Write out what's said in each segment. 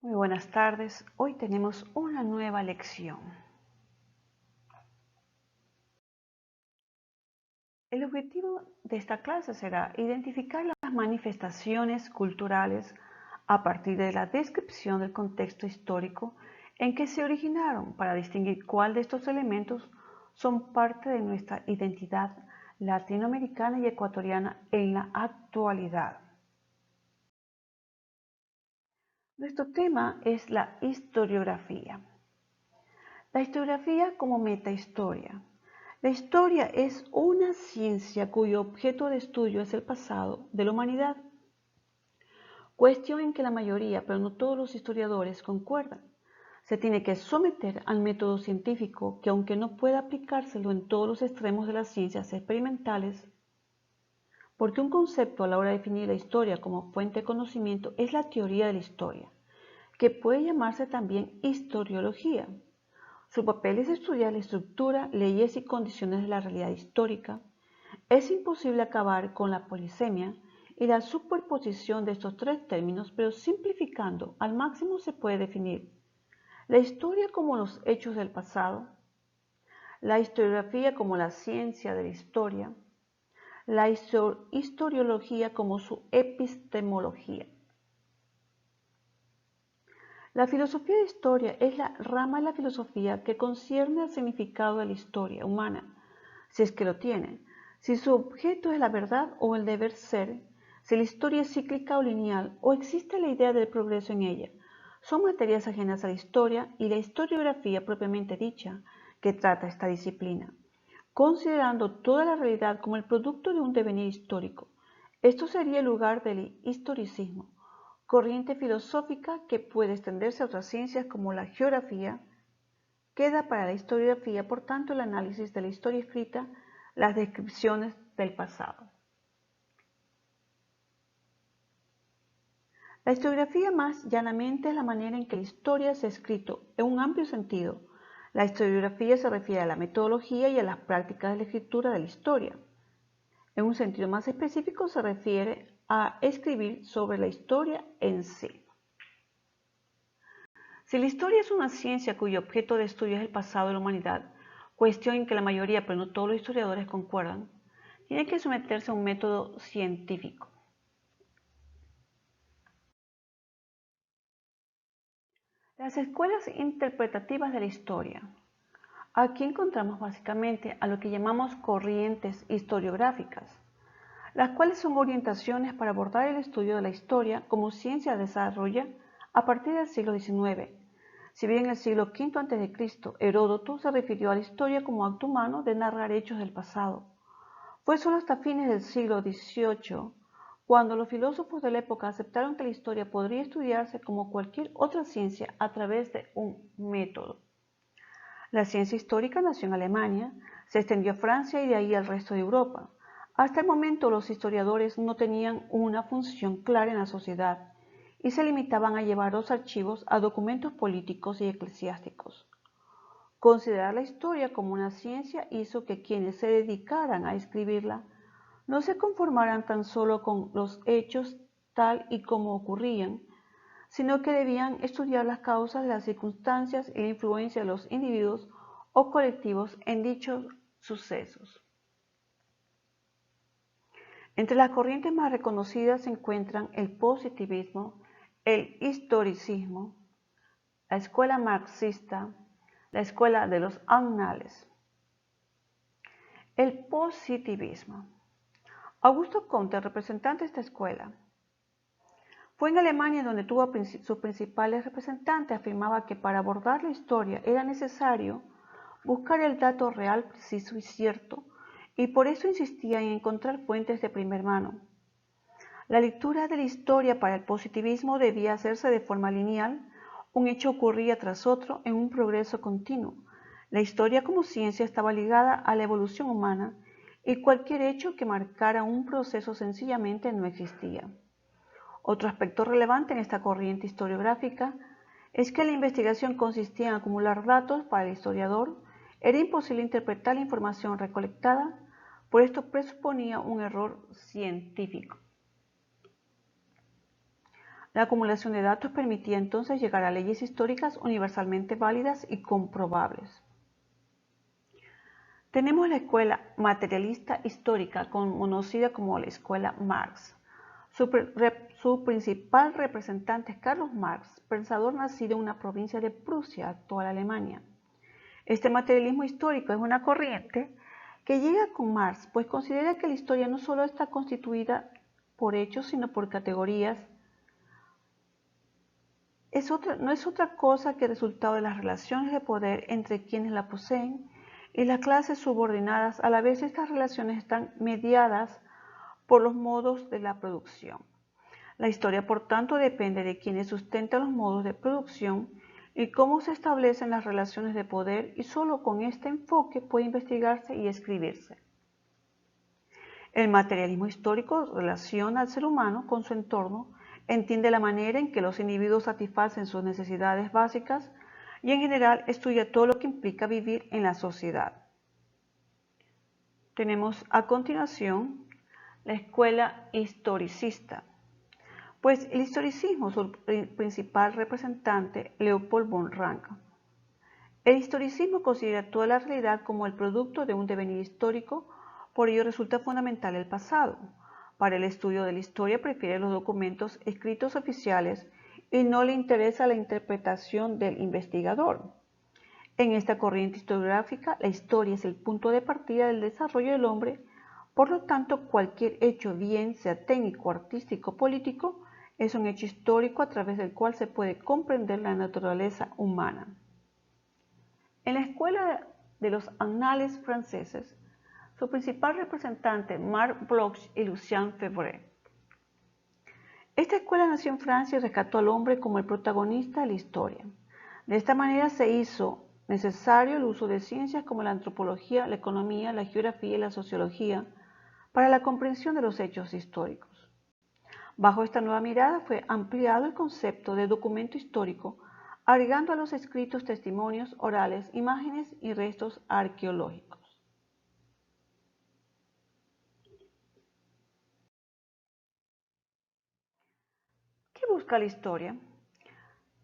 Muy buenas tardes. Hoy tenemos una nueva lección. El objetivo de esta clase será identificar las manifestaciones culturales a partir de la descripción del contexto histórico en que se originaron para distinguir cuál de estos elementos son parte de nuestra identidad latinoamericana y ecuatoriana en la actualidad. Nuestro tema es la historiografía. La historiografía como metahistoria. La historia es una ciencia cuyo objeto de estudio es el pasado de la humanidad, cuestión en que la mayoría, pero no todos los historiadores concuerdan. Se tiene que someter al método científico que, aunque no pueda aplicárselo en todos los extremos de las ciencias experimentales, porque un concepto a la hora de definir la historia como fuente de conocimiento es la teoría de la historia, que puede llamarse también historiología. Su papel es estudiar la estructura, leyes y condiciones de la realidad histórica. Es imposible acabar con la polisemia y la superposición de estos tres términos, pero simplificando al máximo se puede definir la historia como los hechos del pasado, la historiografía como la ciencia de la historia, la historiología como su epistemología. La filosofía de historia es la rama de la filosofía que concierne al significado de la historia humana, si es que lo tiene, si su objeto es la verdad o el deber ser, si la historia es cíclica o lineal o existe la idea del progreso en ella. Son materias ajenas a la historia y la historiografía propiamente dicha que trata esta disciplina, considerando toda la realidad como el producto de un devenir histórico. Esto sería el lugar del historicismo, corriente filosófica que puede extenderse a otras ciencias como la geografía. Queda para la historiografía, por tanto, el análisis de la historia escrita, las descripciones del pasado. La historiografía más llanamente es la manera en que la historia se ha escrito en un amplio sentido. La historiografía se refiere a la metodología y a las prácticas de la escritura de la historia. En un sentido más específico se refiere a escribir sobre la historia en sí. Si la historia es una ciencia cuyo objeto de estudio es el pasado de la humanidad, cuestión en que la mayoría, pero no todos los historiadores concuerdan, tiene que someterse a un método científico. Las escuelas interpretativas de la historia. Aquí encontramos básicamente a lo que llamamos corrientes historiográficas, las cuales son orientaciones para abordar el estudio de la historia como ciencia desarrolla a partir del siglo XIX. Si bien en el siglo V a.C., Heródoto se refirió a la historia como acto humano de narrar hechos del pasado. Fue solo hasta fines del siglo XVIII cuando los filósofos de la época aceptaron que la historia podría estudiarse como cualquier otra ciencia a través de un método. La ciencia histórica nació en Alemania, se extendió a Francia y de ahí al resto de Europa. Hasta el momento los historiadores no tenían una función clara en la sociedad y se limitaban a llevar los archivos a documentos políticos y eclesiásticos. Considerar la historia como una ciencia hizo que quienes se dedicaran a escribirla no se conformaran tan solo con los hechos tal y como ocurrían, sino que debían estudiar las causas de las circunstancias y la influencia de los individuos o colectivos en dichos sucesos. Entre las corrientes más reconocidas se encuentran el positivismo, el historicismo, la escuela marxista, la escuela de los annales. El positivismo. Augusto Comte, representante de esta escuela, fue en Alemania donde tuvo sus principales representantes. Afirmaba que para abordar la historia era necesario buscar el dato real, preciso y cierto, y por eso insistía en encontrar fuentes de primera mano. La lectura de la historia para el positivismo debía hacerse de forma lineal, un hecho ocurría tras otro en un progreso continuo. La historia como ciencia estaba ligada a la evolución humana y cualquier hecho que marcara un proceso sencillamente no existía. Otro aspecto relevante en esta corriente historiográfica es que la investigación consistía en acumular datos. Para el historiador era imposible interpretar la información recolectada, por esto presuponía un error científico. La acumulación de datos permitía entonces llegar a leyes históricas universalmente válidas y comprobables. Tenemos la escuela materialista histórica, conocida como la escuela Marx. Su principal representante es Carlos Marx, pensador nacido en una provincia de Prusia, actual Alemania. Este materialismo histórico es una corriente que llega con Marx, pues considera que la historia no solo está constituida por hechos, sino por categorías. No es otra cosa que el resultado de las relaciones de poder entre quienes la poseen y las clases subordinadas. A la vez, estas relaciones están mediadas por los modos de la producción. La historia, por tanto, depende de quienes sustentan los modos de producción y cómo se establecen las relaciones de poder, y solo con este enfoque puede investigarse y escribirse. El materialismo histórico relaciona al ser humano con su entorno, entiende la manera en que los individuos satisfacen sus necesidades básicas y en general estudia todo lo que implica vivir en la sociedad. Tenemos a continuación la escuela historicista. Pues el historicismo, su principal representante, Leopold von Ranke. El historicismo considera toda la realidad como el producto de un devenir histórico, por ello resulta fundamental el pasado. Para el estudio de la historia prefiere los documentos escritos oficiales y no le interesa la interpretación del investigador. En esta corriente historiográfica, la historia es el punto de partida del desarrollo del hombre, por lo tanto, cualquier hecho, bien sea técnico, artístico o político, es un hecho histórico a través del cual se puede comprender la naturaleza humana. En la escuela de los Annales franceses, su principal representante, Marc Bloch y Lucien Febvre. Esta escuela nació en Francia y rescató al hombre como el protagonista de la historia. De esta manera se hizo necesario el uso de ciencias como la antropología, la economía, la geografía y la sociología para la comprensión de los hechos históricos. Bajo esta nueva mirada fue ampliado el concepto de documento histórico, agregando a los escritos testimonios orales, imágenes y restos arqueológicos. ¿Qué busca la historia?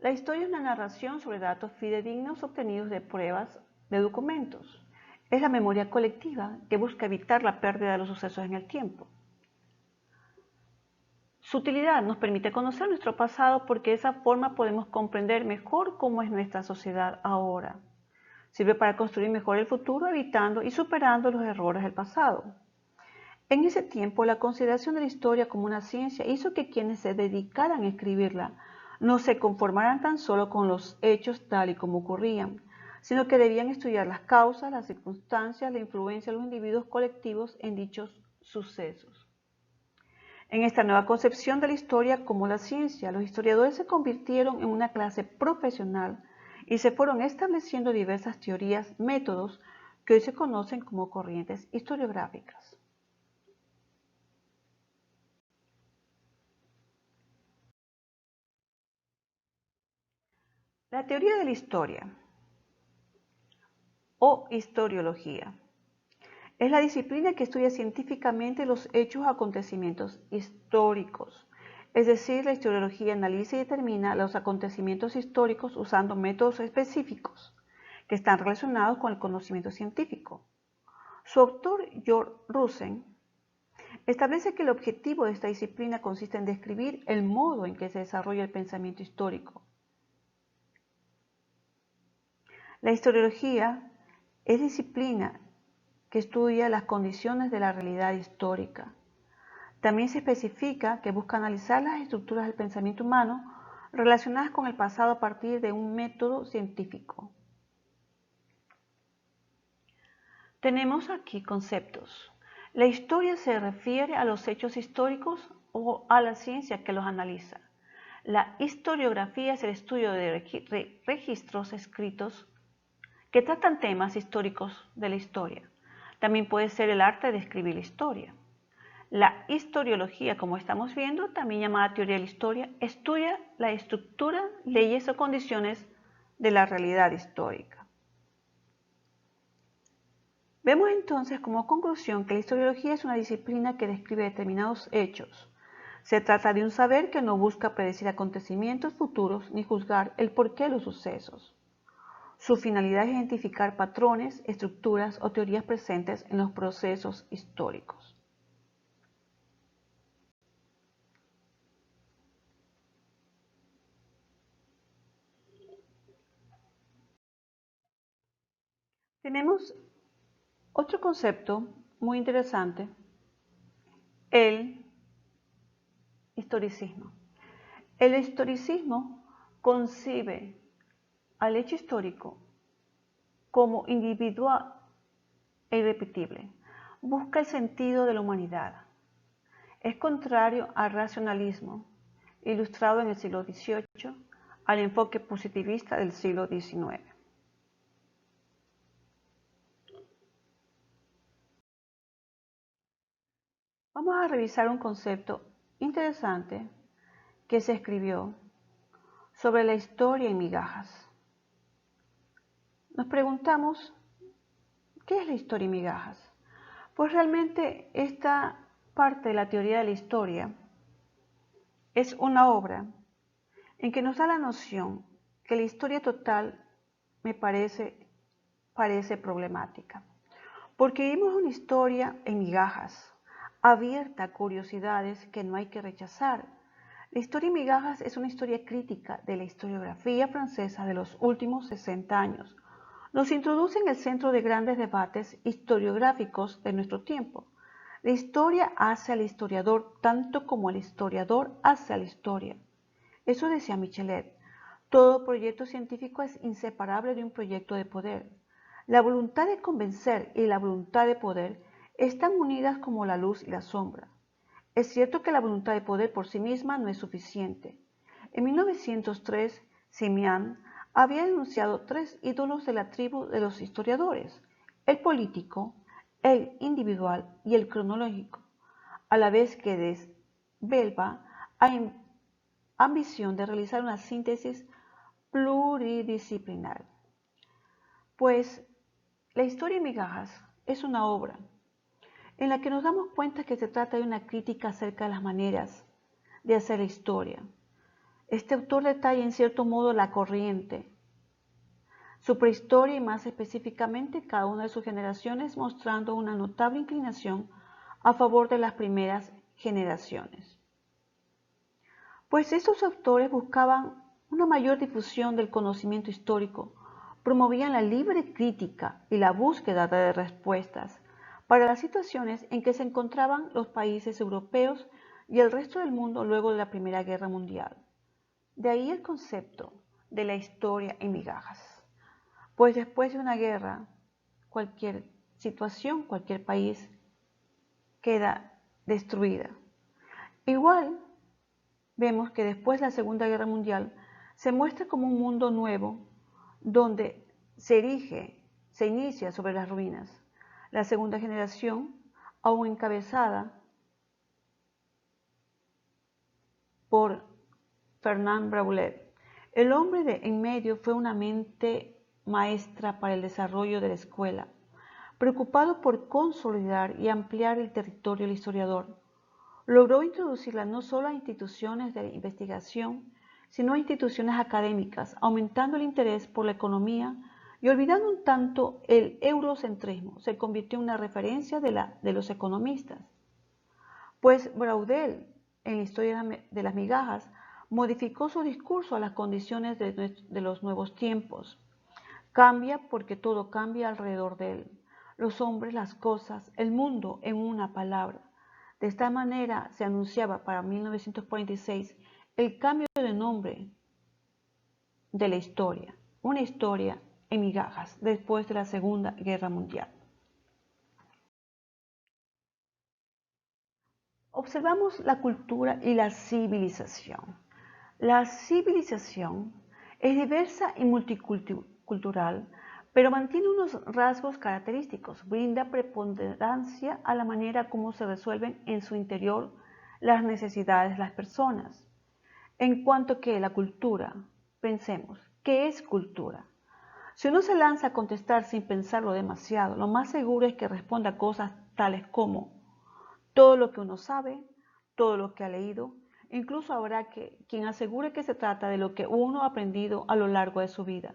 La historia es una narración sobre datos fidedignos obtenidos de pruebas de documentos. Es la memoria colectiva que busca evitar la pérdida de los sucesos en el tiempo. Su utilidad nos permite conocer nuestro pasado porque de esa forma podemos comprender mejor cómo es nuestra sociedad ahora. Sirve para construir mejor el futuro, evitando y superando los errores del pasado. En ese tiempo, la consideración de la historia como una ciencia hizo que quienes se dedicaran a escribirla no se conformaran tan solo con los hechos tal y como ocurrían, sino que debían estudiar las causas, las circunstancias, la influencia de los individuos colectivos en dichos sucesos. En esta nueva concepción de la historia como la ciencia, los historiadores se convirtieron en una clase profesional y se fueron estableciendo diversas teorías, métodos que hoy se conocen como corrientes historiográficas. La teoría de la historia o historiología es la disciplina que estudia científicamente los hechos o acontecimientos históricos. Es decir, la historiología analiza y determina los acontecimientos históricos usando métodos específicos que están relacionados con el conocimiento científico. Su autor, George Rosen, establece que el objetivo de esta disciplina consiste en describir el modo en que se desarrolla el pensamiento histórico. La historiología es disciplina que estudia las condiciones de la realidad histórica. También se especifica que busca analizar las estructuras del pensamiento humano relacionadas con el pasado a partir de un método científico. Tenemos aquí conceptos. La historia se refiere a los hechos históricos o a la ciencia que los analiza. La historiografía es el estudio de registros escritos que tratan temas históricos de la historia. También puede ser el arte de escribir la historia. La historiología, como estamos viendo, también llamada teoría de la historia, estudia la estructura, leyes o condiciones de la realidad histórica. Vemos entonces como conclusión que la historiología es una disciplina que describe determinados hechos. Se trata de un saber que no busca predecir acontecimientos futuros ni juzgar el porqué de los sucesos. Su finalidad es identificar patrones, estructuras o teorías presentes en los procesos históricos. Tenemos otro concepto muy interesante, el historicismo. El historicismo concibe al hecho histórico como individual e irrepetible. Busca el sentido de la humanidad. Es contrario al racionalismo, ilustrado en el siglo XVIII, al enfoque positivista del siglo XIX. Vamos a revisar un concepto interesante que se escribió sobre la historia en migajas. Nos preguntamos, ¿qué es la historia en migajas? Pues realmente esta parte de la teoría de la historia es una obra en que nos da la noción que la historia total me parece problemática, porque vivimos una historia en migajas, abierta a curiosidades que no hay que rechazar. La historia en migajas es una historia crítica de la historiografía francesa de los últimos 60 años. Nos introduce en el centro de grandes debates historiográficos de nuestro tiempo. La historia hace al historiador tanto como el historiador hace a la historia. Eso decía Michelet. Todo proyecto científico es inseparable de un proyecto de poder. La voluntad de convencer y la voluntad de poder están unidas como la luz y la sombra. Es cierto que la voluntad de poder por sí misma no es suficiente. En 1903, Simian había denunciado 3 ídolos de la tribu de los historiadores: el político, el individual y el cronológico, a la vez que desvelaba ambición de realizar una síntesis pluridisciplinar. Pues la historia en migajas es una obra en la que nos damos cuenta que se trata de una crítica acerca de las maneras de hacer la historia. Este autor detalla en cierto modo la corriente, su prehistoria y más específicamente cada una de sus generaciones, mostrando una notable inclinación a favor de las primeras generaciones. Pues estos autores buscaban una mayor difusión del conocimiento histórico, promovían la libre crítica y la búsqueda de respuestas para las situaciones en que se encontraban los países europeos y el resto del mundo luego de la Primera Guerra Mundial. De ahí el concepto de la historia en migajas. Pues después de una guerra, cualquier situación, cualquier país queda destruida. Igual, vemos que después de la Segunda Guerra Mundial se muestra como un mundo nuevo donde se inicia sobre las ruinas. La segunda generación, aún encabezada por Fernand Braudel. El hombre de en medio fue una mente maestra para el desarrollo de la escuela, preocupado por consolidar y ampliar el territorio del historiador. Logró introducirla no solo a instituciones de investigación, sino a instituciones académicas, aumentando el interés por la economía y olvidando un tanto el eurocentrismo. Se convirtió en una referencia de los economistas. Pues Braudel, en la historia de las migajas, modificó su discurso a las condiciones de los nuevos tiempos. Cambia porque todo cambia alrededor de él. Los hombres, las cosas, el mundo en una palabra. De esta manera se anunciaba para 1946 el cambio de nombre de la historia, una historia en migajas después de la Segunda Guerra Mundial. Observamos la cultura y la civilización. La civilización es diversa y multicultural, pero mantiene unos rasgos característicos, brinda preponderancia a la manera como se resuelven en su interior las necesidades de las personas. En cuanto que la cultura, pensemos, ¿qué es cultura? Si uno se lanza a contestar sin pensarlo demasiado, lo más seguro es que responda cosas tales como: todo lo que uno sabe, todo lo que ha leído. Incluso habrá quien asegure que se trata de lo que uno ha aprendido a lo largo de su vida.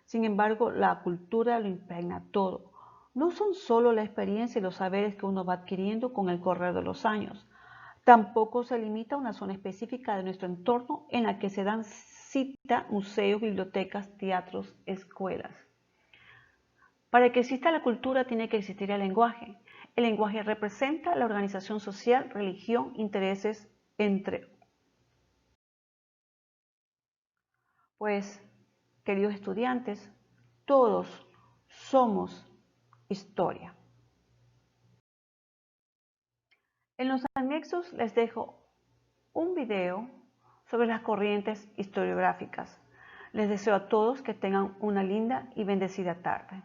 Sin embargo, la cultura lo impregna todo. No son solo la experiencia y los saberes que uno va adquiriendo con el correr de los años. Tampoco se limita a una zona específica de nuestro entorno en la que se dan cita museos, bibliotecas, teatros, escuelas. Para que exista la cultura tiene que existir el lenguaje. El lenguaje representa la organización social, religión, intereses, entre otros. Pues, queridos estudiantes, todos somos historia. En los anexos les dejo un video sobre las corrientes historiográficas. Les deseo a todos que tengan una linda y bendecida tarde.